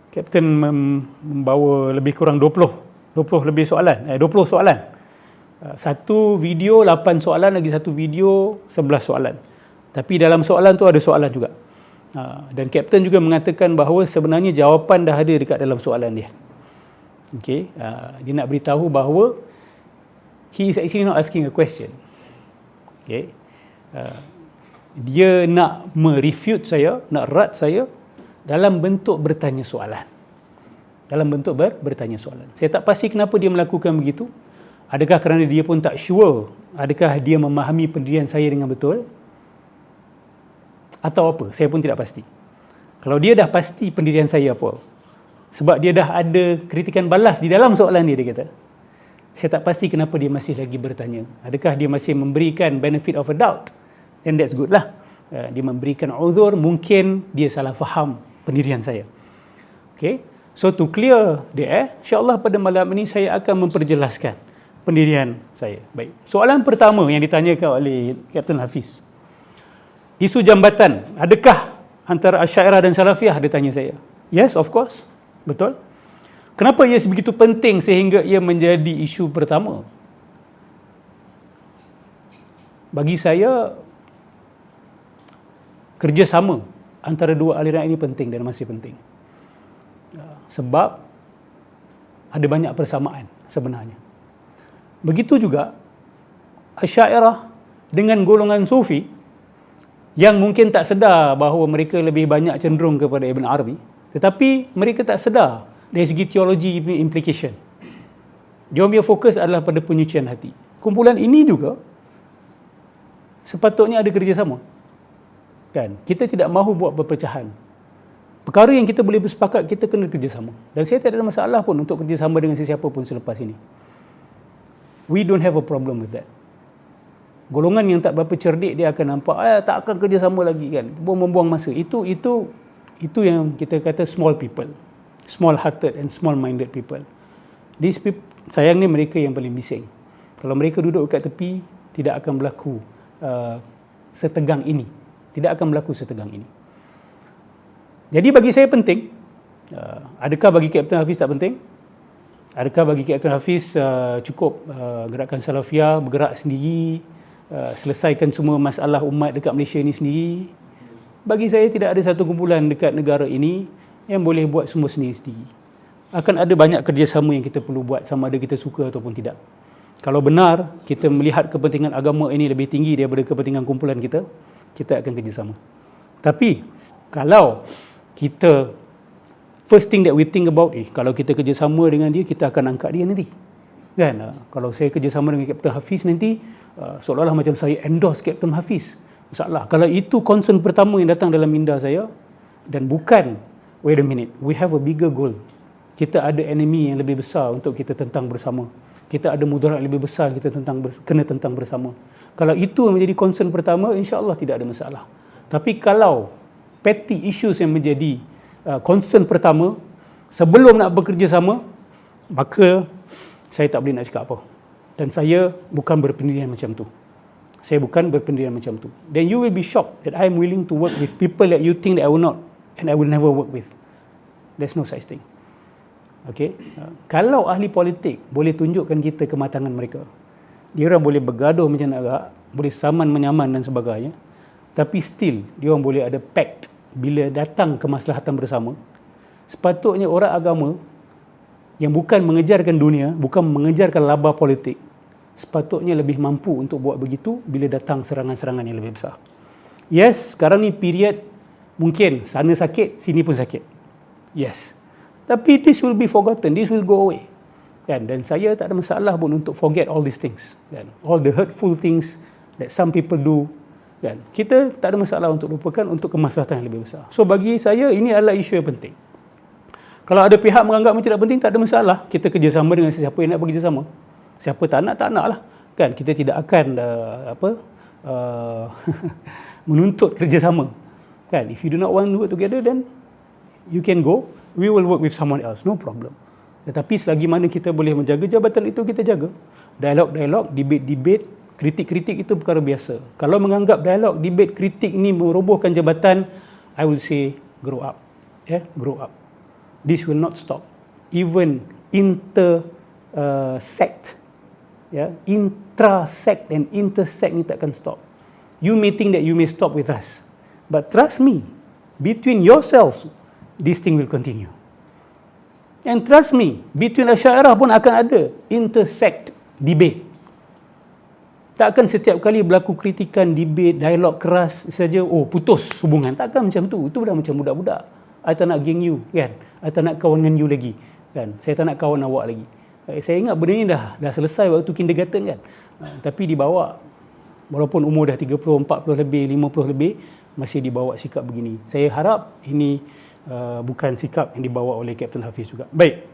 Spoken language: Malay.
Kapten membawa lebih kurang 20 lebih soalan, 20 soalan. Satu video 8 soalan, lagi satu video 11 soalan. Tapi dalam soalan tu ada soalan juga. Dan kapten juga mengatakan bahawa sebenarnya jawapan dah ada dekat dalam soalan dia. Okey, dia nak beritahu bahawa he is actually not asking a question. Okey. Dia nak merefute saya, nak rat saya dalam bentuk bertanya soalan. Dalam bentuk bertanya soalan. Saya tak pasti kenapa dia melakukan begitu. Adakah kerana dia pun tak sure, adakah dia memahami pendirian saya dengan betul? Atau apa? Saya pun tidak pasti. Kalau dia dah pasti pendirian saya apa, sebab dia dah ada kritikan balas di dalam soalan dia kata, saya tak pasti kenapa dia masih lagi bertanya. Adakah dia masih memberikan benefit of a doubt? Then that's good lah. Dia memberikan uzur, mungkin dia salah faham pendirian saya. Okay. So to clear the air, insyaAllah pada malam ini saya akan memperjelaskan pendirian saya. Baik. Soalan pertama yang ditanyakan oleh Kapten Hafiz. Isu jambatan, adakah antara Asy'ariyah dan Salafiyah? Dia tanya saya. Yes, of course. Betul. Kenapa ia begitu penting sehingga ia menjadi isu pertama? Bagi saya, kerjasama antara dua aliran ini penting dan masih penting. Sebab ada banyak persamaan sebenarnya. Begitu juga Asy'ariyah dengan golongan Sufi yang mungkin tak sedar bahawa mereka lebih banyak cenderung kepada Ibn Arabi, tetapi mereka tak sedar dari segi teologi implication. Dia punya fokus adalah pada penyucian hati. Kumpulan ini juga sepatutnya ada kerjasama. Kan? Kita tidak mahu buat perpecahan. Perkara yang kita boleh bersepakat, kita kena kerjasama. Dan saya tak ada masalah pun untuk kerjasama dengan sesiapa pun selepas ini. We don't have a problem with that. Golongan yang tak berapa cerdik, dia akan nampak tak akan kerjasama lagi kan, buang-buang masa. Itu yang kita kata small people, small hearted and small minded people. These people, sayangnya mereka yang paling bising. Kalau mereka duduk dekat tepi, tidak akan berlaku setegang ini. Tidak akan berlaku setegang ini. Jadi bagi saya penting. Adakah bagi Kapten Hafiz tak penting? Adakah bagi Kapten Hafiz cukup gerakan Salafiyah bergerak sendiri, selesaikan semua masalah umat dekat Malaysia ini sendiri? Bagi saya tidak ada satu kumpulan dekat negara ini yang boleh buat semua sendiri-sendiri. Akan ada banyak kerjasama yang kita perlu buat, sama ada kita suka ataupun tidak. Kalau benar kita melihat kepentingan agama ini lebih tinggi daripada kepentingan kumpulan kita, kita akan kerjasama. Tapi kalau kita first thing that we think about, kalau kita kerjasama dengan dia, kita akan angkat dia nanti. Kan? Kalau saya kerjasama dengan Kapten Hafiz nanti, seolah-olah macam saya endorse Kapten Hafiz. Masalah. Kalau itu concern pertama yang datang dalam minda saya, dan bukan, wait a minute, we have a bigger goal. Kita ada enemy yang lebih besar untuk kita tentang bersama. Kita ada mudarat lebih besar kita kena tentang bersama. Kalau itu menjadi concern pertama, insya-Allah tidak ada masalah. Tapi kalau petty issues yang menjadi concern pertama sebelum nak bekerja sama, maka saya tak boleh nak cakap apa. Dan saya bukan berpendirian macam tu. Saya bukan berpendirian macam tu. Then you will be shocked that I am willing to work with people that you think that I will not and I will never work with. There's no such thing. Okay? Kalau ahli politik boleh tunjukkan kita kematangan mereka, dia orang boleh bergaduh macam nak agak, boleh saman menyaman dan sebagainya, tapi still dia orang boleh ada pact bila datang kemaslahatan bersama. Sepatutnya orang agama yang bukan mengejarkan dunia, bukan mengejarkan laba politik, sepatutnya lebih mampu untuk buat begitu bila datang serangan-serangan yang lebih besar. Yes, sekarang ni period mungkin sana sakit, sini pun sakit. Yes. Tapi this will be forgotten, this will go away. Kan? Dan saya tak ada masalah pun untuk forget all these things. Kan? All the hurtful things that some people do. Kan? Kita tak ada masalah untuk lupakan untuk kemaslahatan yang lebih besar. So bagi saya ini adalah isu yang penting. Kalau ada pihak menganggapnya tidak penting, tak ada masalah. Kita kerjasama dengan sesiapa yang nak bekerjasama. Siapa tak nak lah. Kan? Kita tidak akan menuntut kerjasama. Kan? If you do not want to work together, then you can go. We will work with someone else, no problem. Tetapi selagi mana kita boleh menjaga jabatan itu, kita jaga. Dialog-dialog, debate-debate, kritik-kritik itu perkara biasa. Kalau menganggap dialog, debate, kritik ini merobohkan jabatan, I will say grow up. Grow up. this will not stop. Even sect, intra-sect and intersect ni takkan stop. You may think that you may stop with us, but trust me, between yourselves, this thing will continue. And trust me, between Asy'ariyah pun akan ada intersect debate. Takkan setiap kali berlaku kritikan, debate, dialog keras saja, putus hubungan. Takkan macam tu. Itu dah macam budak-budak. I tak nak geng you, kan? I tak nak kawan dengan you lagi, kan? Saya tak nak kawan awak lagi. Saya ingat benda ni dah selesai waktu kindergarten, kan? Tapi dibawa, walaupun umur dah 30, 40 lebih, 50 lebih, masih dibawa sikap begini. Saya harap ini bukan sikap yang dibawa oleh Kapten Hafiz juga. Baik.